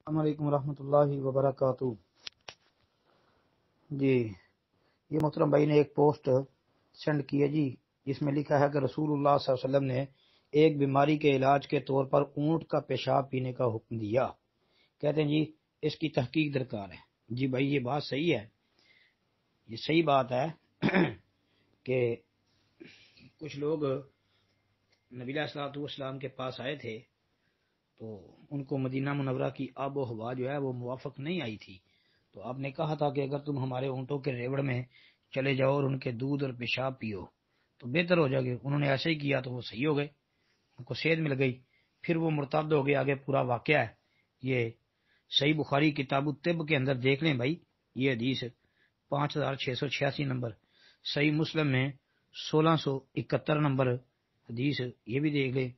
السلام علیکم ورحمۃ اللہ وبرکاتہ۔ جی، یہ محترم بھائی نے ایک پوسٹ سینڈ کی ہے جی، جس میں لکھا ہے کہ رسول اللہ صلی اللہ علیہ وسلم نے ایک بیماری کے علاج کے طور پر اونٹ کا پیشاب پینے کا حکم دیا۔ کہتے ہیں جی اس کی تحقیق درکار ہے۔ جی بھائی یہ بات صحیح ہے، یہ صحیح بات ہے کہ کچھ لوگ نبی علیہ الصلوۃ والسلام کے پاس آئے تھے تو ان کو مدینہ منورہ کی آب و ہوا جو ہے وہ موافق نہیں آئی تھی، تو آپ نے کہا تھا کہ اگر تم ہمارے اونٹوں کے ریوڑ میں چلے جاؤ اور ان کے دودھ اور پیشاب پیو تو بہتر ہو جائے گے۔ انہوں نے ایسے ہی کیا تو وہ صحیح ہو گئے، ان کو صحت مل گئی، پھر وہ مرتد ہو گئے۔ آگے پورا واقعہ ہے، یہ صحیح بخاری کتاب الطب کے اندر دیکھ لیں بھائی، یہ حدیث 5686 نمبر، صحیح مسلم میں 1671 نمبر حدیث، یہ بھی دیکھ لیں۔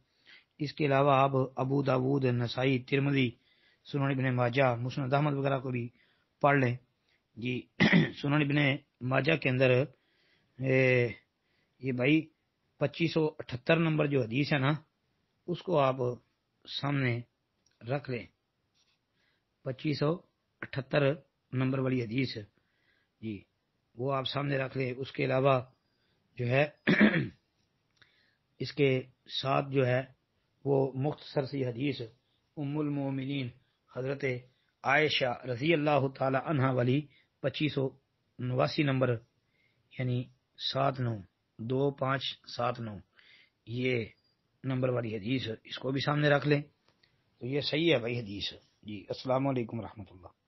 اس کے علاوہ آپ ابو داود، نسائی، ترمذی، سنن ابن ماجہ، مسند احمد وغیرہ کو بھی پڑھ لیں جی۔ سنن ابن ماجہ کے اندر یہ بھائی 2578 نمبر جو حدیث ہے نا، اس کو آپ سامنے رکھ لیں، 2578 نمبر والی حدیث جی، وہ آپ سامنے رکھ لیں۔ اس کے علاوہ جو ہے اس کے ساتھ جو ہے وہ مختصر سی حدیث ام المومنین حضرت عائشہ رضی اللہ تعالی عنہا والی 2589 نمبر، یعنی 792579 یہ نمبر والی حدیث، اس کو بھی سامنے رکھ لیں تو یہ صحیح ہے بھائی حدیث جی۔ السلام علیکم ورحمۃ اللہ۔